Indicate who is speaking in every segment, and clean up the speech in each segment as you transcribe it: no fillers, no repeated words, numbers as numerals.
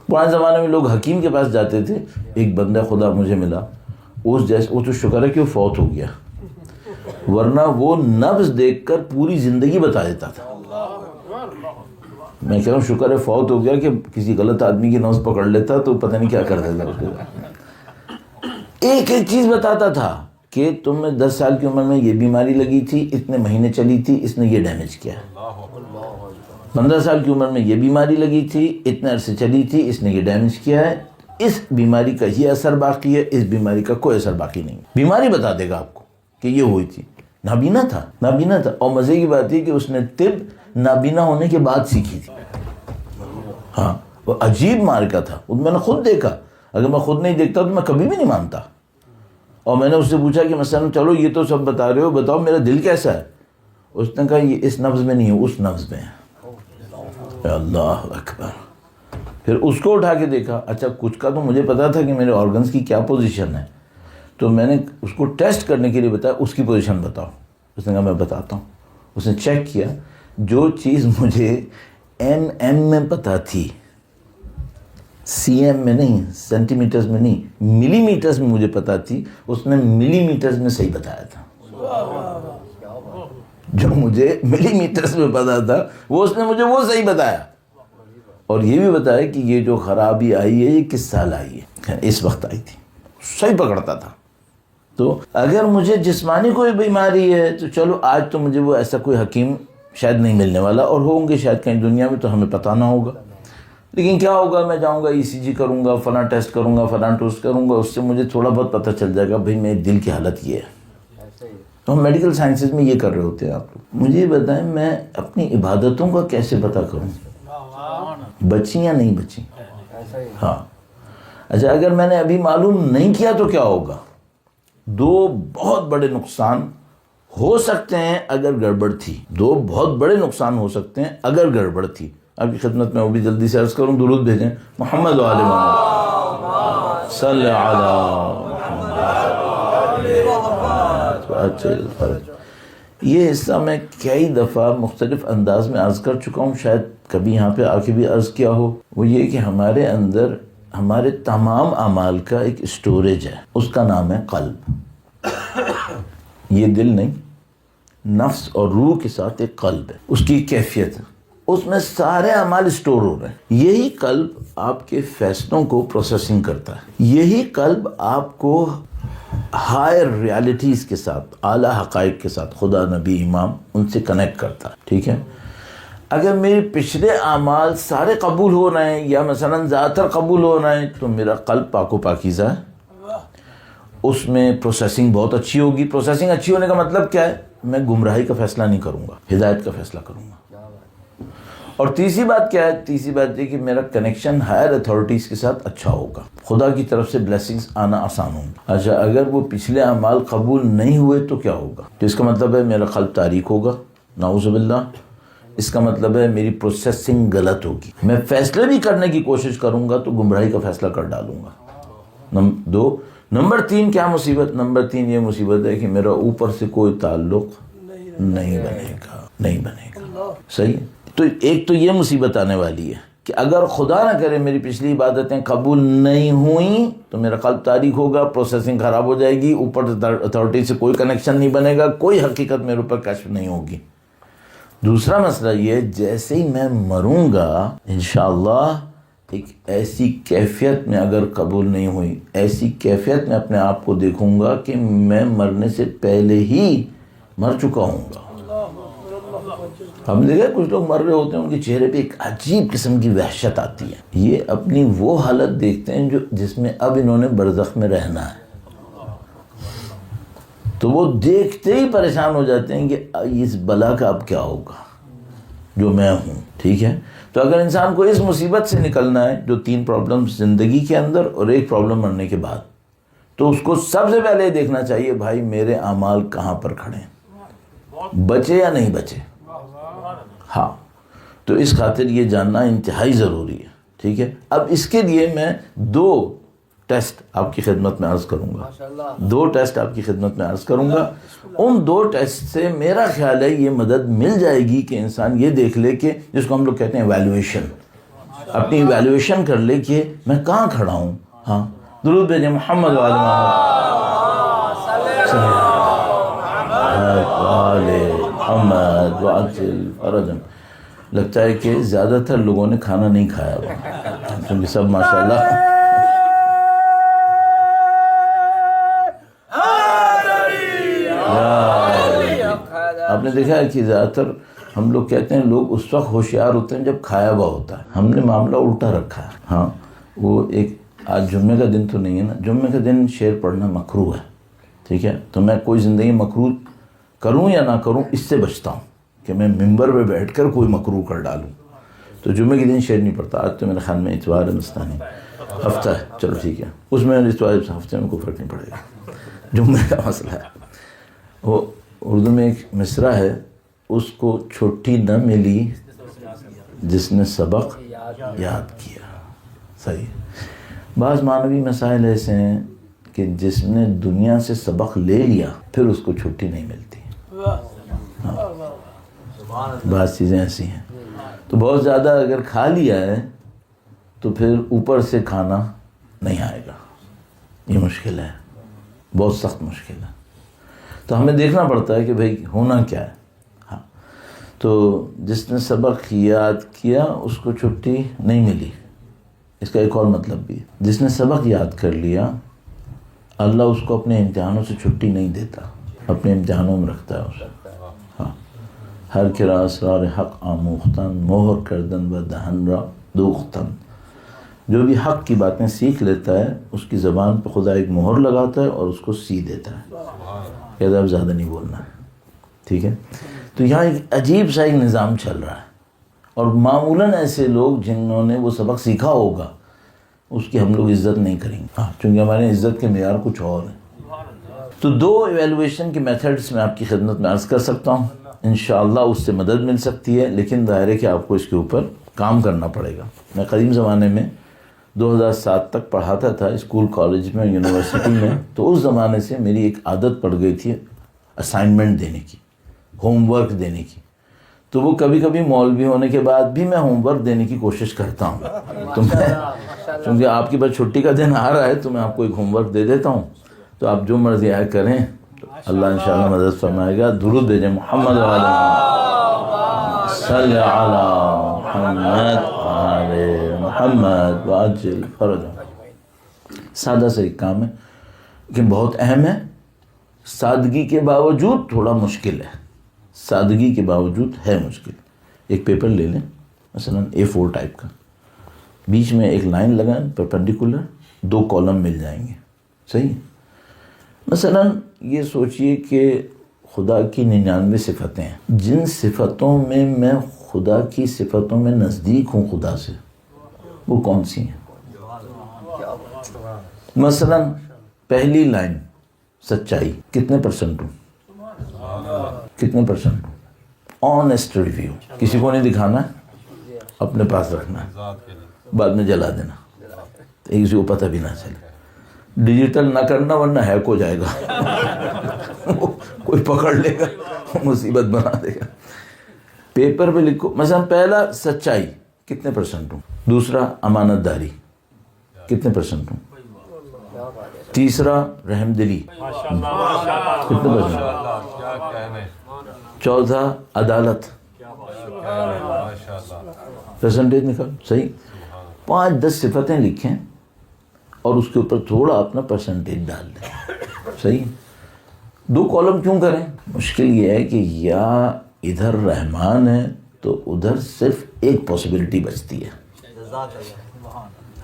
Speaker 1: پرانے زمانے میں لوگ حکیم کے پاس جاتے تھے. ایک بندہ خدا مجھے ملا, وہ تو شکر ہے کہ وہ فوت ہو گیا, ورنہ وہ نبض دیکھ کر پوری زندگی بتا دیتا تھا. میں کہہ رہا ہوں شکر ہے فوت ہو گیا کہ کسی غلط آدمی کی نبض پکڑ لیتا تو پتہ نہیں کیا کر دیتا اس کو. ایک ایک چیز بتاتا تھا کہ تم میں 10 سال کی عمر میں یہ بیماری لگی تھی, اتنے مہینے چلی تھی, اس نے یہ ڈیمیج کیا. 15 سال کی عمر میں یہ بیماری لگی تھی, اتنے عرصے چلی تھی, اس نے یہ ڈیمیج کیا ہے. اس بیماری کا یہ اثر باقی ہے, اس بیماری کا کوئی اثر باقی نہیں. بیماری بتا دے گا آپ کو کہ یہ ہوئی تھی. نابینا تھا. اور مزے کی بات یہ کہ اس نے طب نابینا ہونے کے بعد سیکھی تھی. ہاں, وہ عجیب مارکا تھا, میں نے خود دیکھا. اگر میں خود نہیں دیکھتا تو میں کبھی بھی نہیں مانتا. اور میں نے اس سے پوچھا کہ مثلا چلو یہ تو سب بتا رہے ہو, بتاؤ میرا دل کیسا ہے. اس نے کہا یہ اس نبض میں نہیں ہے, اس نبض میں ہے. اللہ اکبر. پھر اس کو اٹھا کے دیکھا. اچھا کچھ کا تو مجھے پتا تھا کہ میرے آرگنز کی کیا پوزیشن ہے, تو میں نے اس کو ٹیسٹ کرنے کے لیے بتایا اس کی پوزیشن بتاؤ. اس نے کہا میں بتاتا ہوں. اس نے چیک کیا, جو چیز مجھے ایم میں پتا تھی, سی ایم میں نہیں, سینٹی میٹرز میں نہیں, ملی میٹرز میں مجھے پتا تھی, اس نے ملی میٹرز میں صحیح بتایا تھا. جو مجھے ملی میٹرز میں پتا تھا وہ اس نے مجھے وہ صحیح بتایا. اور یہ بھی بتایا کہ یہ جو خرابی آئی ہے یہ کس سال آئی ہے, اس وقت آئی تھی. صحیح پکڑتا تھا. تو اگر مجھے جسمانی کوئی بیماری ہے تو چلو آج تو مجھے وہ ایسا کوئی حکیم شاید نہیں ملنے والا, اور ہوں گے شاید کہیں دنیا میں, تو ہمیں پتہ نہ ہوگا. لیکن کیا ہوگا, میں جاؤں گا ECG کروں گا, فلاں ٹیسٹ کروں گا, فلاں ٹیسٹ کروں گا, اس سے مجھے تھوڑا بہت پتہ چل جائے گا بھئی میرے دل کی حالت یہ ہے. تو ہم میڈیکل سائنسز میں یہ کر رہے ہوتے ہیں. آپ مجھے بتائیں میں اپنی عبادتوں کا کیسے پتہ کروں, بچی یا نہیں بچی. ہاں اچھا, اگر میں نے ابھی معلوم نہیں کیا تو کیا ہوگا. 2 بہت بڑے نقصان ہو سکتے ہیں اگر گڑبڑ تھی. 2 بہت بڑے نقصان ہو سکتے ہیں اگر گڑبڑ تھی. آپ کی خدمت میں وہ بھی جلدی سے عرض کروں, درود بھیجیں محمد و آل محمد صلی علی محمد. یہ حصہ میں کئی دفعہ مختلف انداز میں عرض کر چکا ہوں, شاید کبھی یہاں پہ آ کے بھی عرض کیا ہو. وہ یہ کہ ہمارے اندر ہمارے تمام اعمال کا ایک اسٹوریج ہے, اس کا نام ہے قلب. یہ دل نہیں, نفس اور روح کے ساتھ ایک قلب ہے, اس کی کیفیت ہے, اس میں سارے اعمال اسٹور ہو رہے ہیں. یہی قلب آپ کے فیصلوں کو پروسیسنگ کرتا ہے. یہی قلب آپ کو ہائر ریالٹیز کے ساتھ, اعلیٰ حقائق کے ساتھ, خدا, نبی, امام, ان سے کنیکٹ کرتا ہے. ٹھیک ہے. اگر میرے پچھلے اعمال سارے قبول ہو رہے ہیں یا مثلا زیادہ تر قبول ہو رہے ہیں تو میرا قلب پاک و پاکیزہ ہے, اس میں پروسیسنگ بہت اچھی ہوگی. پروسیسنگ اچھی ہونے کا مطلب کیا ہے, میں گمراہی کا فیصلہ نہیں کروں گا, ہدایت کا فیصلہ کروں گا. اور تیسری بات کیا ہے, تیسری بات یہ کہ میرا کنیکشن ہائر اتھارٹیز کے ساتھ اچھا ہوگا, خدا کی طرف سے بلیسنگز آنا آسان ہوگا. اچھا اگر وہ پچھلے اعمال قبول نہیں ہوئے تو کیا ہوگا, تو اس کا مطلب ہے میرا قلب تاریک ہوگا, نعوذ باللہ. اس کا مطلب ہے میری پروسیسنگ غلط ہوگی. میں فیصلے بھی کرنے کی کوشش کروں گا تو گمراہی کا فیصلہ کر ڈالوں گا. 2 نمبر 3 کیا مصیبت, نمبر 3 یہ مصیبت ہے کہ میرا اوپر سے کوئی تعلق نہیں بنے گا. صحیح ہے. تو ایک تو یہ مصیبت آنے والی ہے کہ اگر خدا نہ کرے میری پچھلی عبادتیں قبول نہیں ہوئیں تو میرا قلب تاریک ہوگا, پروسیسنگ خراب ہو جائے گی, اوپر اتھارٹی سے کوئی کنیکشن نہیں بنے گا, کوئی حقیقت میرے اوپر کشف نہیں ہوگی. دوسرا مسئلہ یہ, جیسے ہی میں مروں گا انشاءاللہ ایک ایسی کیفیت میں اگر قبول نہیں ہوئی, ایسی کیفیت میں اپنے آپ کو دیکھوں گا کہ میں مرنے سے پہلے ہی مر چکا ہوں گا. ہم دیکھیں کچھ لوگ مر رہے ہوتے ہیں, ان کے چہرے پہ ایک عجیب قسم کی وحشت آتی ہے. یہ اپنی وہ حالت دیکھتے ہیں جس میں اب انہوں نے برزخ میں رہنا ہے, تو وہ دیکھتے ہی پریشان ہو جاتے ہیں کہ اس بلا کا اب کیا ہوگا جو میں ہوں. ٹھیک ہے. تو اگر انسان کو اس مصیبت سے نکلنا ہے, جو 3 پرابلم زندگی کے اندر اور 1 پرابلم مرنے کے بعد, تو اس کو سب سے پہلے دیکھنا چاہیے بھائی میرے اعمال کہاں پر کھڑے ہیں, بچے یا نہیں بچے. ہاں, تو اس خاطر یہ جاننا انتہائی ضروری ہے. ٹھیک ہے. اب اس کے لیے میں 2 ٹیسٹ آپ کی خدمت میں عرض کروں گا, 2 ٹیسٹ آپ کی خدمت میں عرض کروں گا. ان 2 ٹیسٹ سے میرا خیال ہے یہ مدد مل جائے گی کہ انسان یہ دیکھ لے کہ جس کو ہم لوگ کہتے ہیں ویلیویشن, اپنی ایویلویشن کر لے کہ میں کہاں کھڑا ہوں. ہاں درود بھیجیں محمد وعلی محمد وعجل فرجا. لگتا ہے کہ زیادہ تر لوگوں نے کھانا نہیں کھایا ہوا کیونکہ سب ماشاءاللہ آپ نے دیکھا ہے کہ زیادہ تر ہم لوگ کہتے ہیں لوگ اس وقت ہوشیار ہوتے ہیں جب کھایا ہوا ہوتا ہے. ہم نے معاملہ الٹا رکھا ہے. ہاں وہ ایک آج جمعے کا دن تو نہیں ہے نا, جمعے کا دن شعر پڑھنا مکروہ ہے, ٹھیک ہے, تو میں کوئی زندگی مکروہ کروں یا نہ کروں اس سے بچتا ہوں کہ میں ممبر پہ بیٹھ کر کوئی مکروہ کر ڈالوں. تو جمعے کے دن شعر نہیں پڑھتا. آج تو میرے خیال میں اتوار ہے, مستانی ہفتہ ہے, چلو ٹھیک ہے, اس میں اتوار ہفتے میں کوئی فرق نہیں پڑے گا. جمعے کا مسئلہ ہے. وہ اردو میں ایک مصرع ہے, اس کو چھٹی نہ ملی جس نے سبق یاد کیا. صحیح. بعض معنوی مسائل ایسے ہیں کہ جس نے دنیا سے سبق لے لیا پھر اس کو چھٹی نہیں ملتی. بعض چیزیں ایسی ہیں. تو بہت زیادہ اگر کھا لیا ہے تو پھر اوپر سے کھانا نہیں آئے گا. یہ مشکل ہے, بہت سخت مشکل ہے. تو ہمیں دیکھنا پڑتا ہے کہ بھئی ہونا کیا ہے. ہاں تو جس نے سبق یاد کیا اس کو چھٹی نہیں ملی. اس کا ایک اور مطلب بھی ہے, جس نے سبق یاد کر لیا اللہ اس کو اپنے امتحانوں سے چھٹی نہیں دیتا, اپنے امتحانوں میں رکھتا ہے اسے. ہاں ہر کرا اسرار حق آموختن مہر کردن و دہن را دوختن. جو بھی حق کی باتیں سیکھ لیتا ہے اس کی زبان پہ خدا ایک مہر لگاتا ہے اور اس کو سی دیتا ہے, کہتا ہے اب زیادہ نہیں بولنا ہے, ٹھیک ہے. تو یہاں ایک عجیب سا ایک نظام چل رہا ہے, اور معمولاً ایسے لوگ جنہوں نے وہ سبق سیکھا ہوگا اس کی ہم لوگ عزت نہیں کریں گے, چونکہ ہمارے عزت کے معیار کچھ اور ہیں. تو دو ایویلویشن کے میتھڈس میں آپ کی خدمت میں عرض کر سکتا ہوں, انشاءاللہ اس سے مدد مل سکتی ہے, لیکن ظاہر ہے کہ آپ کو اس کے اوپر کام کرنا پڑے گا. میں قدیم زمانے میں 2007 تک پڑھاتا تھا اسکول, کالج میں, یونیورسٹی میں. تو اس زمانے سے میری ایک عادت پڑ گئی تھی اسائنمنٹ دینے کی, ہوم ورک دینے کی. تو وہ کبھی کبھی مولوی ہونے کے بعد بھی میں ہوم ورک دینے کی کوشش کرتا ہوں. تو میں چونکہ آپ کے پاس چھٹی کا دن آ رہا ہے تو میں آپ کو ایک ہوم ورک دے دیتا ہوں, تو آپ جو مرضی آئے کریں, تو اللہ انشاءاللہ مدد فرمائے گا. درود بھیجیں محمد وعلی محمد صلی علی محمد وعلی محمد وعجل فرجا. سادہ سے ایک کام ہے لیکن بہت اہم ہے. سادگی کے باوجود تھوڑا مشکل ہے, سادگی کے باوجود ہے مشکل. ایک پیپر لے لیں مثلا A4 ٹائپ کا, بیچ میں ایک لائن لگائیں پرپینڈیکولر, 2 کالم مل جائیں گے. صحیح. مثلا یہ سوچئے کہ خدا کی 99 صفتیں ہیں, جن صفتوں میں میں خدا کی صفتوں میں نزدیک ہوں خدا سے, وہ کون سی ہیں؟ مثلا پہلی لائن سچائی, کتنے پرسنٹ ہوں؟ کتنے پرسنٹ ہوں؟ آنیسٹ ریویو, کسی کو نہیں دکھانا ہے, اپنے پاس رکھنا ہے, بعد میں جلا دینا, کسی کو پتہ بھی نہ چلے. ڈیجیٹل نہ کرنا ورنہ ہیک ہو جائے گا, کوئی پکڑ لے گا, مصیبت بنا دے گا. پیپر پہ لکھو مثلا پہلا سچائی کتنے پرسنٹ ہوں, دوسرا امانت داری کتنے پرسنٹ ہوں, تیسرا رحم دلی کتنے پرسنٹ, چوتھا عدالت پرسنٹیج نکال. صحیح. 5-10 صفتیں لکھیں اور اس کے اوپر تھوڑا اپنا پرسنٹیج ڈال دیں. صحیح. 2 کالم کیوں کریں؟ مشکل یہ ہے کہ یا ادھر رحمان ہے تو ادھر صرف ایک پاسبلٹی بچتی ہے,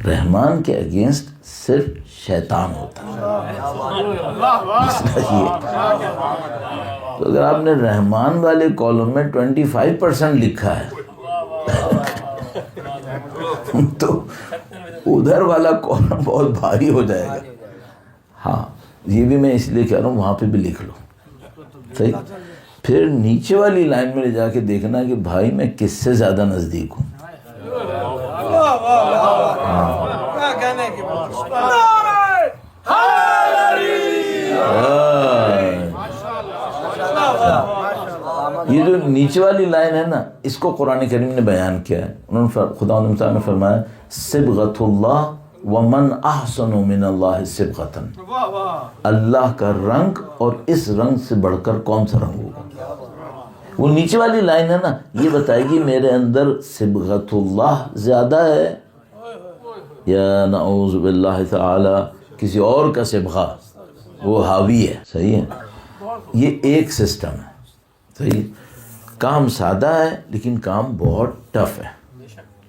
Speaker 1: رحمان کے اگینسٹ صرف شیطان ہوتا ہے. تو اگر آپ نے رحمان والے کالم میں 25% لکھا ہے تو ادھر والا کالم بہت بھاری ہو جائے گا. ہاں یہ بھی میں اس لیے کہہ رہا ہوں وہاں پہ بھی لکھ لو. صحیح. پھر نیچے والی لائن میں لے جا کے دیکھنا کہ بھائی میں کس سے زیادہ نزدیک ہوں. یہ جو نیچے والی لائن ہے نا، اس کو قرآن کریم نے بیان کیا ہے. انہوں نے خدا نے فرمایا صبغۃ اللہ ومن احسن من اللہ صبغۃ، اللہ کا رنگ اور اس رنگ سے بڑھ کر کون سا رنگ ہوگا. وہ نیچے والی لائن ہے نا، یہ بتائے گی میرے اندر صبغۃ اللہ زیادہ ہے یا نعوذ باللہ تعالی کسی اور کا صبغہ وہ حاوی ہے. صحیح ہے، یہ ایک سسٹم ہے. صحیح، کام سادہ ہے لیکن کام بہت ٹف ہے.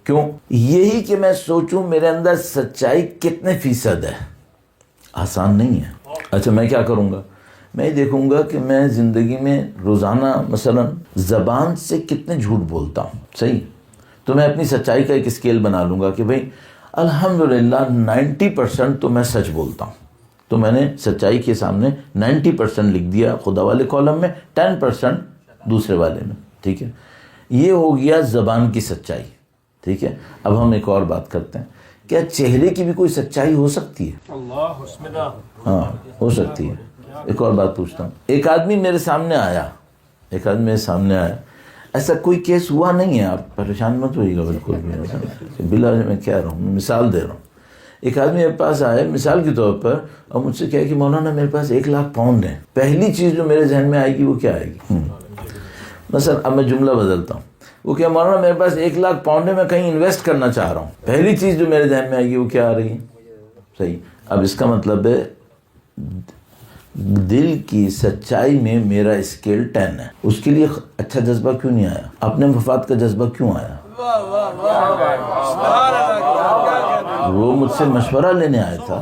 Speaker 1: کیوں؟ یہی کہ میں سوچوں میرے اندر سچائی کتنے فیصد ہے، آسان نہیں ہے. اچھا میں کیا کروں گا؟ میں دیکھوں گا کہ میں زندگی میں روزانہ مثلا زبان سے کتنے جھوٹ بولتا ہوں. صحیح، تو میں اپنی سچائی کا ایک اسکیل بنا لوں گا کہ بھئی الحمدللہ 90% تو میں سچ بولتا ہوں. تو میں نے سچائی کے سامنے 90% لکھ دیا خدا والے کالم میں، 10% دوسرے والے میں. ٹھیک ہے، یہ ہو گیا زبان کی سچائی. ٹھیک ہے، اب ہم ایک اور بات کرتے ہیں. کیا چہرے کی بھی کوئی سچائی ہو سکتی ہے؟ ہاں ہو سکتی ہے. ایک اور بات پوچھتا ہوں. ایک آدمی میرے سامنے آیا، ایسا کوئی کیس ہوا نہیں ہے، آپ پریشان مت ہوئیے گا بالکل بھی. بلا میں کہہ رہا ہوں، میں مثال دے رہا ہوں. ایک آدمی میرے پاس آیا مثال کے طور پر اور مجھ سے کہا کہ مولانا میرے پاس 1,00,000 پاؤنڈ ہیں. پہلی چیز جو میرے ذہن میں آئے گی وہ کیا آئے گی؟ مثلا اب میں جملہ بدلتا ہوں. وہ کہ مولانا میرے پاس 1,00,000 پاؤنڈ ہے، میں کہیں انویسٹ کرنا چاہ رہا ہوں. پہلی چیز جو میرے ذہن میں آئے گی وہ کیا آ رہی ہے؟ صحیح. اب اس کا مطلب ہے دل کی سچائی میں میرا اسکیل 10 ہے. اس کے لیے اچھا جذبہ کیوں نہیں آیا؟ اپنے مفاد کا جذبہ کیوں آیا؟ وہ مجھ سے مشورہ لینے آیا تھا،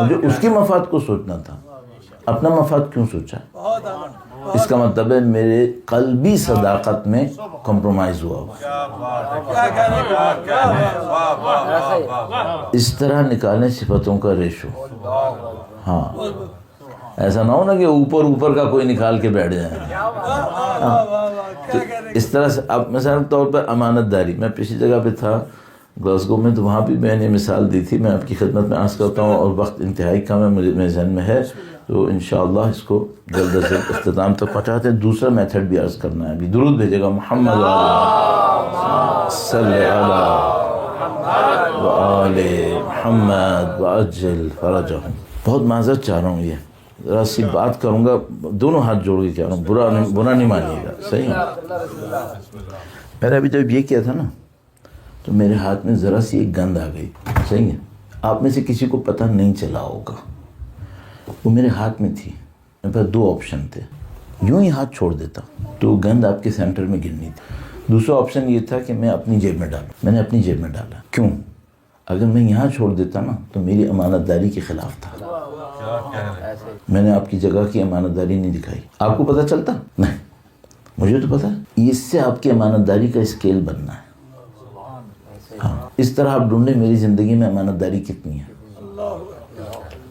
Speaker 1: مجھے اس کے مفاد کو سوچنا تھا، اپنا مفاد کیوں سوچا؟ اس کا مطلب ہے میرے قلبی صداقت میں کمپرومائز ہوا. اس طرح نکالیں صفتوں کا ریشو. ہاں ایسا نہ ہو نا کہ اوپر کا کوئی نکال کے بیٹھ جائے. تو اس طرح سے اب مثال کے طور پر امانت داری. میں پچھلی جگہ پہ تھا گلاسگو میں، تو وہاں بھی میں نے مثال دی تھی. میں آپ کی خدمت میں عرض کرتا ہوں اور وقت انتہائی کم ہے میرے ذہن میں ہے، تو انشاءاللہ اس کو جلد از جلد اختتام تک پہنچاتے ہیں. دوسرا میتھڈ بھی عرض کرنا ہے. ابھی درود بھیجے گا محمد صلی اللہ وآل محمد وعجل فرجہم. بہت معذرت چاہ رہا ہوں، یہ ذرا سی بات کروں گا، دونوں ہاتھ جوڑ کے کہہ رہا ہوں، برا نہیں مانیے گا. صحیح ہے. میں نے ابھی جب یہ کیا تھا نا تو میرے ہاتھ میں ذرا سی ایک گند آ گئی. صحیح ہے، آپ میں سے کسی کو پتہ نہیں چلا ہوگا. وہ میرے ہاتھ میں تھی، میرے پاس 2 آپشن تھے. یوں ہی ہاتھ چھوڑ دیتا تو گند آپ کے سینٹر میں گرنی تھی. دوسرا آپشن یہ تھا کہ میں اپنی جیب میں ڈالوں. میں نے اپنی جیب میں ڈالا. کیوں؟ اگر میں یہاں چھوڑ دیتا نا تو میری امانت داری کے خلاف تھا. میں نے آپ کی جگہ کی امانت داری نہیں دکھائی. آپ کو پتہ چلتا؟ نہیں، مجھے تو پتہ ہے. اس سے آپ کی امانت داری کا اسکیل بننا ہے. ہاں اس طرح آپ ڈھونڈیں میری زندگی میں امانت داری کتنی ہے.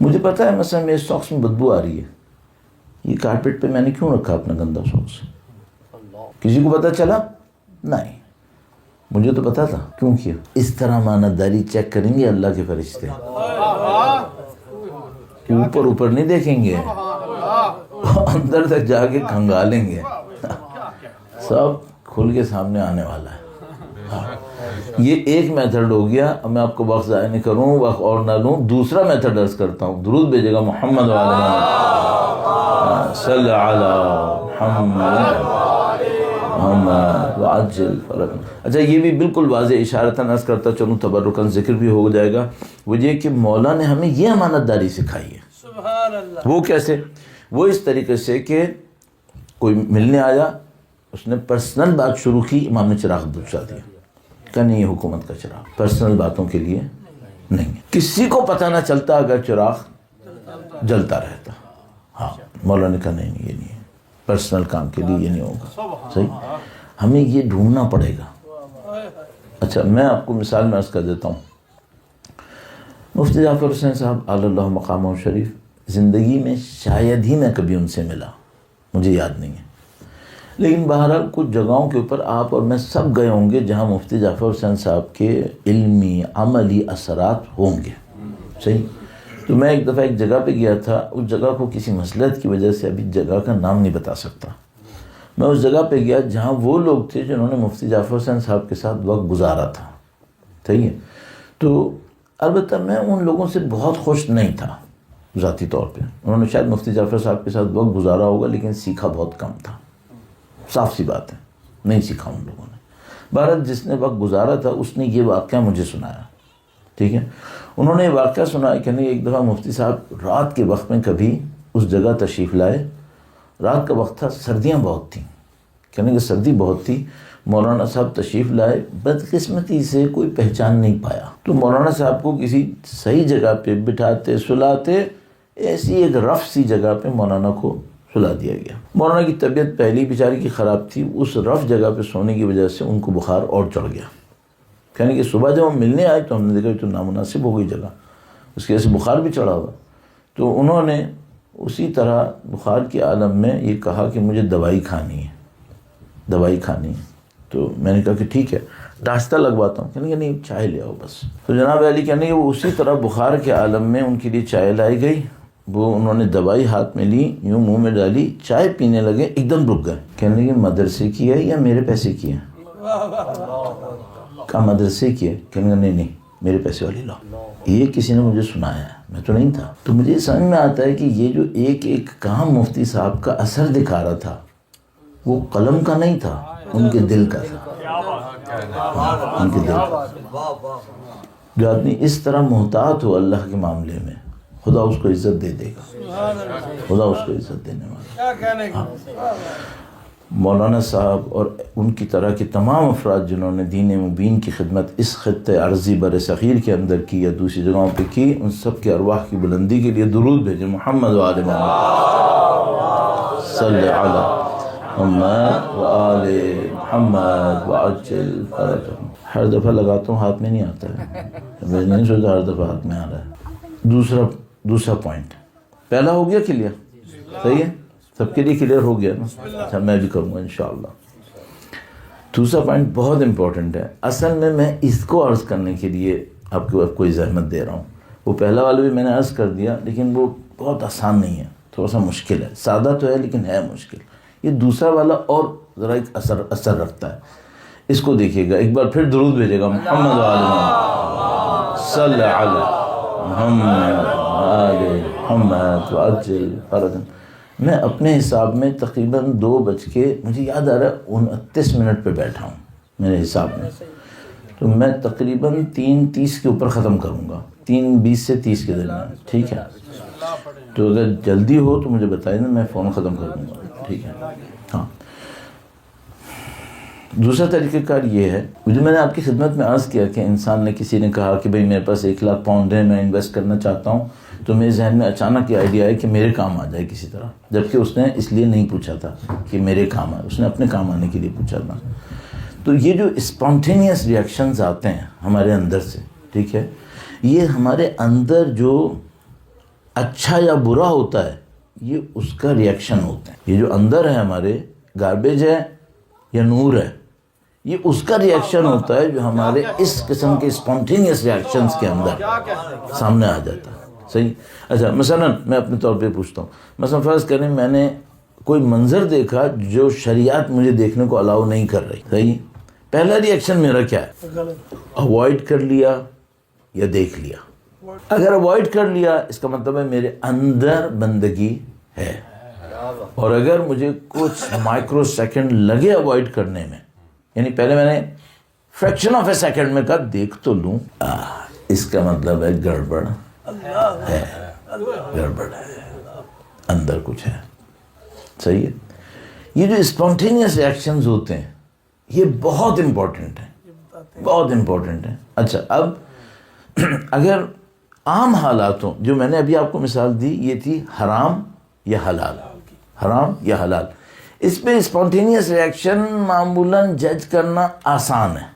Speaker 1: مجھے پتہ ہے مثلا میرے ساکس میں بدبو آ رہی ہے، یہ کارپیٹ پہ میں نے کیوں رکھا اپنا گندا ساکس؟ کسی کو پتہ چلا؟ نہیں، مجھے تو پتہ تھا. کیوں کیا؟ اس طرح امانت داری چیک کریں گے اللہ کے فرشتے. اوپر نہیں دیکھیں گے، اندر تک جا کے کھنگالیں گے. سب کھل کے سامنے آنے والا ہے. یہ ایک میتھڈ ہو گیا. اب میں آپ کو وقت ضائع نہیں کروں، وقت اور نہ لوں. دوسرا میتھڈ عرض کرتا ہوں. درود بھیجے گا محمد صلی علی محمد وعجل فرجہم. اچھا یہ بھی بالکل واضح اشارتاً عرض کرتا چلوں، تبرکاً ذکر بھی ہو جائے گا. وہ یہ کہ مولا نے ہمیں یہ امانت داری سکھائی ہے. وہ کیسے؟ وہ اس طریقے سے کہ کوئی ملنے آیا، اس نے پرسنل بات شروع کی، امام نے چراغ بجھا دیا. کہ نہیں، یہ حکومت کا چراغ پرسنل باتوں کے لیے نہیں. کسی کو پتہ نہ چلتا اگر چراغ جلتا رہتا. ہاں مولا نے کہا نہیں یہ نہیں ہے، پرسنل کام کے لیے یہ نہیں ہوگا. صحیح، ہمیں یہ ڈھونڈنا پڑے گا. اچھا میں آپ کو مثال میں عرض کر دیتا ہوں. مفتی جعفر حسین صاحب علی اللہ مقامہ شریف، زندگی میں شاید ہی میں کبھی ان سے ملا، مجھے یاد نہیں ہے، لیکن بہرحال کچھ جگہوں کے اوپر آپ اور میں سب گئے ہوں گے جہاں مفتی جعفر حسین صاحب کے علمی عملی اثرات ہوں گے. صحیح. تو میں ایک دفعہ ایک جگہ پہ گیا تھا، اس جگہ کو کسی مصلحت کی وجہ سے ابھی جگہ کا نام نہیں بتا سکتا. میں اس جگہ پہ گیا جہاں وہ لوگ تھے جنہوں نے مفتی جعفر حسین صاحب کے ساتھ وقت گزارا تھا. صحیح ہے. تو البتہ میں ان لوگوں سے بہت خوش نہیں تھا ذاتی طور پہ. انہوں نے شاید مفتی جعفر صاحب کے ساتھ وقت گزارا ہوگا لیکن سیکھا بہت کم تھا. صاف سی بات ہے, نہیں سیکھا ان لوگوں نے. بھارت جس نے وقت گزارا تھا اس نے یہ واقعہ مجھے سنایا. ٹھیک ہے. انہوں نے یہ واقعہ سنایا کہ نہیں, ایک دفعہ مفتی صاحب رات کے وقت میں کبھی اس جگہ تشریف لائے. رات کا وقت تھا, سردیاں بہت تھیں, کہنے کہ سردی بہت تھی. مولانا صاحب تشریف لائے, بدقسمتی سے کوئی پہچان نہیں پایا. تو مولانا صاحب کو کسی صحیح جگہ پہ بٹھاتے سلاتے, ایسی ایک رف سی جگہ پہ مولانا کو سلا دیا گیا. مولانا کی طبیعت پہلی بیچاری کی خراب تھی, اس رف جگہ پہ سونے کی وجہ سے ان کو بخار اور چڑھ گیا. کہنے کہ صبح جب ہم ملنے آئے تو ہم نے دیکھا یہ تو نامناسب ہو گئی جگہ, اس کی وجہ سے بخار بھی چڑھا ہوا. تو انہوں نے اسی طرح بخار کے عالم میں یہ کہا کہ مجھے دوائی کھانی ہے, دوائی کھانی ہے. تو میں نے کہا کہ ٹھیک ہے ناشتہ لگواتا ہوں. کہنے کہ نہیں چائے لے آؤ بس. تو جناب علی کہنے کہ وہ اسی طرح بخار کے عالم میں ان کے لیے چائے لائی گئی. وہ انہوں نے دوائی ہاتھ میں لی, یوں منہ میں ڈالی, چائے پینے لگے, ایک دم رک گئے. کہنے کہ مدرسے کی ہے یا میرے پیسے کی ہے؟ کہا مدرسے کی ہے. کہنے کہ نہیں میرے پیسے والی لاؤ. یہ کسی نے مجھے سنایا ہے, میں تو نہیں تھا. تو مجھے سمجھ میں آتا ہے کہ یہ جو ایک ایک کام مفتی صاحب کا اثر دکھا رہا تھا وہ قلم کا نہیں تھا, ان کے دل کا تھا. ان کے دل کا. جو آدمی اس طرح محتاط ہو اللہ کے معاملے میں, خدا اس کو عزت دے دے گا, خدا اس کو عزت دینے والا. مولانا صاحب اور ان کی طرح کے تمام افراد جنہوں نے دین مبین کی خدمت اس خطے عرضی بر صغیر کے اندر کی یا دوسری جگہوں پہ کی, ان سب کے ارواح کی بلندی کے لیے درود بھیجیں. محمد و آل محمد صلی علی محمد و آل محمد وعجل فرجهم. ہر دفعہ لگاتا ہوں ہاتھ میں نہیں آتا ہے, میں نہیں سوچتا ہر دفعہ ہاتھ میں آ رہا ہے. دوسرا پوائنٹ پہلا ہو گیا کلیئر, صحیح ہے, سب کے لیے کلیئر ہو گیا نا. اچھا میں بھی کروں گا انشاءاللہ. دوسرا پوائنٹ بہت امپورٹنٹ ہے. اصل میں اس کو عرض کرنے کے لیے آپ کو کوئی زحمت دے رہا ہوں. وہ پہلا والا بھی میں نے عرض کر دیا لیکن وہ بہت آسان نہیں ہے, تھوڑا سا مشکل ہے. سادہ تو ہے لیکن ہے مشکل. یہ دوسرا والا اور ذرا ایک اثر رکھتا ہے. اس کو دیکھیے گا, ایک بار پھر درود بھیجے گا. محمد و آل محمد صلی علی محمد آل محمد وعجل فرجهم. میں اپنے حساب میں تقریباً 2 مجھے یاد آ رہا ہے 29 پہ بیٹھا ہوں میرے حساب میں. تو میں تقریباً 3:30 کے اوپر ختم کروں گا, 3:20 سے 30 کے درمیان. ٹھیک ہے, تو اگر جلدی ہو تو مجھے بتائیں نا, میں فون ختم کر دوں گا. ٹھیک ہے. ہاں, دوسرا طریقہ کار یہ ہے جو میں نے آپ کی خدمت میں عرض کیا کہ انسان نے, کسی نے کہا کہ بھئی میرے پاس 1 لاکھ پاؤنڈ ہے, میں انویسٹ کرنا چاہتا ہوں. تو میرے ذہن میں اچانک یہ آئیڈیا ہے کہ میرے کام آ جائے کسی طرح, جبکہ اس نے اس لیے نہیں پوچھا تھا کہ میرے کام آئے, اس نے اپنے کام آنے کے لیے پوچھا تھا. تو یہ جو اسپونٹینیس ریئیکشنز آتے ہیں ہمارے اندر سے, ٹھیک ہے, یہ ہمارے اندر جو اچھا یا برا ہوتا ہے یہ اس کا ریئیکشن ہوتا ہے. یہ جو اندر ہے ہمارے, گاربیج ہے یا نور ہے, یہ اس کا ریئیکشن ہوتا ہے جو ہمارے اس قسم کے اسپونٹینیس ریئیکشنز کے اندر سامنے آ جاتا ہے. صحیح. اچھا مثلا میں اپنے طور پہ پوچھتا ہوں, مثلا فرض کریں میں نے کوئی منظر دیکھا جو شریعت مجھے دیکھنے کو الاؤ نہیں کر رہی. صحیح. پہلا ریئیکشن میرا کیا ہے؟ اوائڈ کر لیا یا دیکھ لیا. اگر اوائڈ کر لیا اس کا مطلب ہے میرے اندر بندگی ہے, اور اگر مجھے کچھ مائکرو سیکنڈ لگے اوائڈ کرنے میں, یعنی پہلے میں نے فریکشن آف اے سیکنڈ میں کہا دیکھ تو لوں, اس کا مطلب ہے گڑبڑ ہے, گڑبڑ ہے, اندر کچھ ہے. صحیح ہے. یہ جو اسپونٹینیس ریئیکشنز ہوتے ہیں یہ بہت امپورٹنٹ ہیں, بہت امپورٹنٹ ہیں. اچھا اب اگر عام حالاتوں, جو میں نے ابھی آپ کو مثال دی یہ تھی حرام یا حلال, حرام یا حلال, اس پہ اسپونٹینیس ریئیکشن معمولاً جج کرنا آسان ہے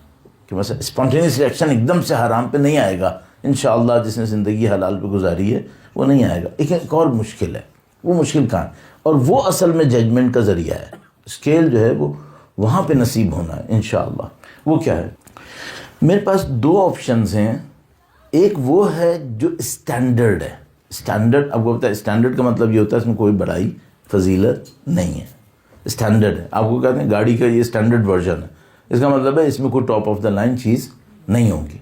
Speaker 1: کہ مثلا اسپونٹینیس ریئیکشن ایک دم سے حرام پہ نہیں آئے گا انشاءاللہ. جس نے زندگی حلال پہ گزاری ہے وہ نہیں آئے گا. لیکن ایک اور مشکل ہے, وہ مشکل کہاں ہے, اور وہ اصل میں ججمنٹ کا ذریعہ ہے. اسکیل جو ہے وہ وہاں پہ نصیب ہونا ہے انشاءاللہ. وہ کیا ہے؟ میرے پاس 2 آپشنز ہیں. ایک وہ ہے جو اسٹینڈرڈ ہے. اسٹینڈرڈ آپ کو پتہ ہے, اسٹینڈرڈ کا مطلب یہ ہوتا ہے اس میں کوئی بڑائی فضیلت نہیں ہے. اسٹینڈرڈ ہے. آپ کو کہتے ہیں گاڑی کا یہ اسٹینڈرڈ ورژن ہے, اس کا مطلب ہے اس میں کوئی ٹاپ آف دا لائن چیز نہیں ہوگی.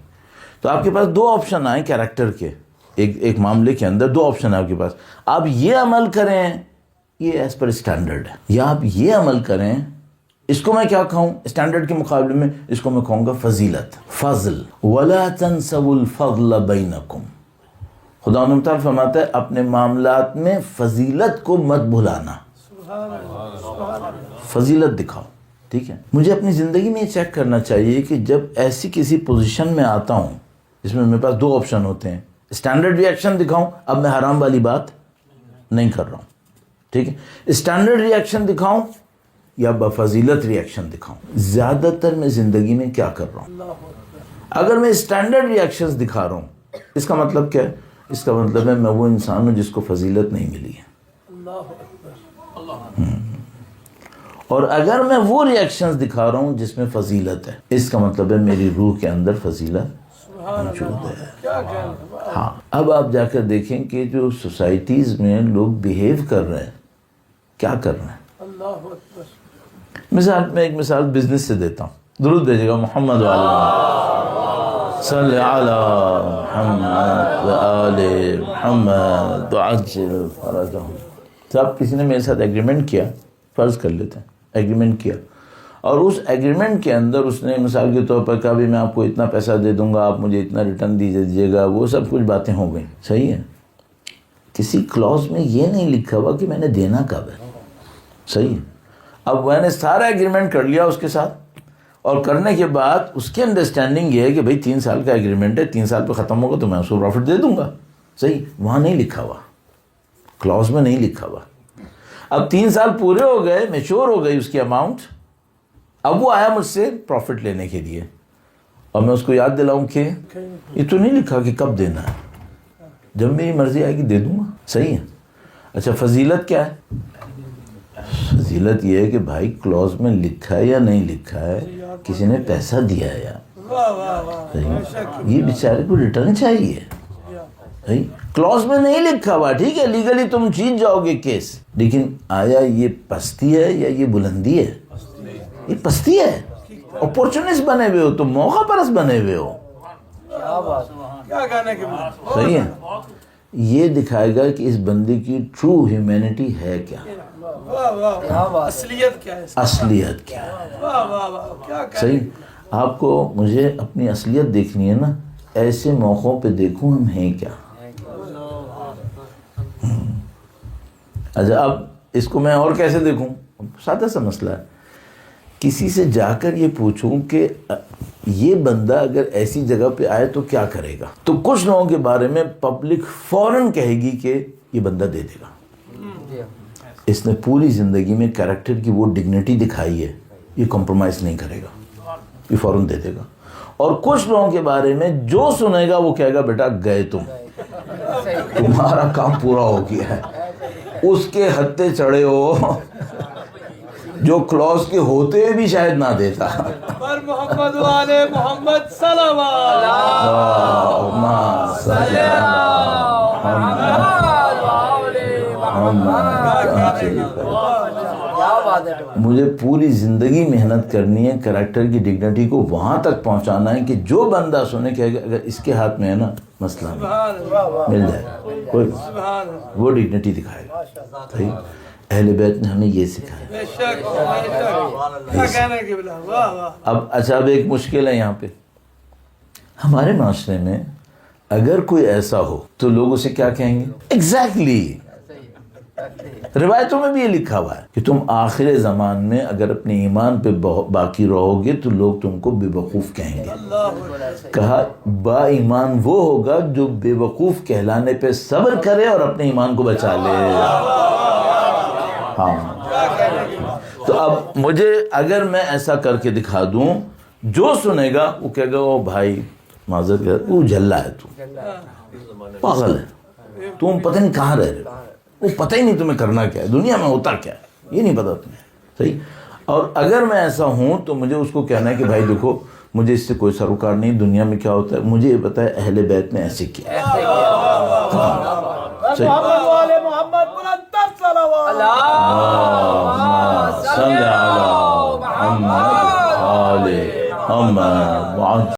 Speaker 1: تو آپ کے پاس دو آپشن آئیں کیریکٹر کے, ایک معاملے کے اندر دو آپشن ہے آپ کے پاس. آپ یہ عمل کریں, یہ ایز پر اسٹینڈرڈ ہے, یا آپ یہ عمل کریں, اس کو میں کیا کہوں اسٹینڈرڈ کے مقابلے میں, اس کو میں کہوں گا فضیلت, فضل. وَلَا تَنْسَوُا الْفَضْلَ بَيْنَكُمْ. خدا تعالیٰ فرماتا ہے اپنے معاملات میں فضیلت کو مت بھلانا, فضیلت دکھاؤ. ٹھیک ہے, مجھے اپنی زندگی میں یہ چیک کرنا چاہیے کہ جب ایسی کسی پوزیشن میں آتا ہوں جس میں میرے پاس دو آپشن ہوتے ہیں, اسٹینڈرڈ ریئیکشن دکھاؤں, اب میں حرام والی بات نہیں کر رہا ہوں, ٹھیک ہے, اسٹینڈرڈ ریئیکشن دکھاؤں یا بفضیلت ریئیکشن دکھاؤں. زیادہ تر میں زندگی میں کیا کر رہا ہوں, اگر میں اسٹینڈرڈ ریئیکشنز دکھا رہا ہوں, اس کا مطلب کیا ہے, اس کا مطلب ہے میں وہ انسان ہوں جس کو فضیلت نہیں ملی ہے. اور اگر میں وہ ریئیکشنز دکھا رہا ہوں جس میں فضیلت ہے, اس کا مطلب ہے میری روح کے اندر فضیلت موجود ہے. ہاں, اب آپ جا کر دیکھیں کہ جو سوسائٹیز میں لوگ بیہیو کر رہے ہیں, کیا کر رہے ہیں. مثال میں ایک مثال بزنس سے دیتا ہوں, درود بھیجے گا محمد صلی علی محمد وآل محمد وعجل فرجہم. صاحب کسی نے میرے ساتھ ایگریمنٹ کیا, فرض کر لیتے ہیں ایگریمنٹ کیا, اور اس ایگریمنٹ کے اندر اس نے مثال کے طور پر کہا بھی میں آپ کو اتنا پیسہ دے دوں گا, آپ مجھے اتنا ریٹرن دیجیے گا, وہ سب کچھ باتیں ہو گئیں, صحیح ہے. کسی کلوز میں یہ نہیں لکھا ہوا کہ میں نے دینا کب ہے, صحیح ہے. اب میں نے سارا ایگریمنٹ کر لیا اس کے ساتھ, اور کرنے کے بعد اس کی انڈرسٹینڈنگ یہ ہے کہ بھئی 3 سال کا ایگریمنٹ ہے, 3 سال پہ ختم ہوگا تو میں اس کو پروفٹ دے دوں گا, صحیح. وہاں نہیں لکھا ہوا, کلوز میں نہیں لکھا ہوا. اب 3 سال پورے ہو گئے, میچور ہو گئی اس کی اماؤنٹ, اب وہ آیا مجھ سے پروفٹ لینے کے لیے, اور میں اس کو یاد دلاؤں کہ یہ تو نہیں لکھا کہ کب دینا ہے, جب میری مرضی آئے گی دے دوں گا, صحیح ہے. اچھا فضیلت کیا ہے, فضیلت یہ ہے کہ بھائی کلوز میں لکھا ہے یا نہیں لکھا ہے, کسی نے پیسہ دیا ہے یا یہ بیچارے کو ریٹرن چاہیے. کلوز میں نہیں لکھا ہوا, ٹھیک ہے, لیگلی تم جیت جاؤ گے کیس, لیکن آیا یہ پستی ہے یا یہ بلندی ہے؟ یہ پستی ہے. اپورچونسٹ بنے ہوئے ہو تم, موقع پرست بنے ہوئے ہو, صحیح ہے. یہ دکھائے گا کہ اس بندے کی ٹرو ہیومینٹی ہے کیا,
Speaker 2: اصلیت کیا ہے,
Speaker 1: اصلیت کیا ہے, صحیح. آپ کو مجھے اپنی اصلیت دیکھنی ہے نا, ایسے موقعوں پہ دیکھوں ہم ہیں کیا. اچھا اب اس کو میں اور کیسے دیکھوں, سادہ سا مسئلہ ہے. کسی سے جا کر یہ پوچھوں کہ یہ بندہ اگر ایسی جگہ پہ آئے تو کیا کرے گا, تو کچھ لوگوں کے بارے میں پبلک فوراً کہے گی کہ یہ بندہ دے دے گا, اس نے پوری زندگی میں کریکٹر کی وہ ڈگنیٹی دکھائی ہے, یہ کمپرومائز نہیں کرے گا, یہ فوراً دے دے گا. اور کچھ لوگوں کے بارے میں جو سنے گا وہ کہے گا بیٹا گئے تمہارا کام پورا ہو گیا ہے, اس کے ہتھے چڑھے ہو جو کلوز کے ہوتے بھی شاید نہ دیتا.
Speaker 2: پر محمد والے محمد صلوات
Speaker 1: مجھے پوری زندگی محنت کرنی ہے کریکٹر کی ڈگنیٹی کو وہاں تک پہنچانا ہے کہ جو بندہ سنے کہ اگر اس کے ہاتھ میں ہے نا مسئلہ مل جائے کوئی, وہ ڈگنیٹی دکھائے گا. صحیح. اہل بیت نے ہمیں یہ سکھایا. اب اچھا اب ایک مشکل ہے یہاں پہ, ہمارے معاشرے میں اگر کوئی ایسا ہو تو لوگ اسے کیا کہیں گے, ایگزیکٹلی روایتوں میں بھی یہ لکھا ہوا ہے کہ تم آخر زمان میں اگر اپنے ایمان پہ باقی رہو گے تو لوگ تم کو بے وقوف کہیں گے. کہا با ایمان وہ ہوگا جو بے وقوف کہلانے پہ صبر کرے اور اپنے ایمان کو بچا لے. ہاں, تو اب مجھے اگر میں ایسا کر کے دکھا دوں, جو سنے گا وہ کہے گا او بھائی معذرت کر, وہ جھلا ہے, تو پاگل ہے, تم پتہ نہیں کہاں رہ رہے, وہ پتہ ہی نہیں تمہیں کرنا کیا ہے, دنیا میں ہوتا کیا ہے یہ نہیں پتا تمہیں, صحیح. اور اگر میں ایسا ہوں تو مجھے اس کو کہنا ہے کہ بھائی دیکھو مجھے اس سے کوئی سروکار نہیں, دنیا میں کیا ہوتا ہے مجھے یہ پتا ہے, اہل بیت نے ایسے کیا.
Speaker 2: محمد والے محمد صلوات
Speaker 1: اللهم صل على محمد وآل محمد وعن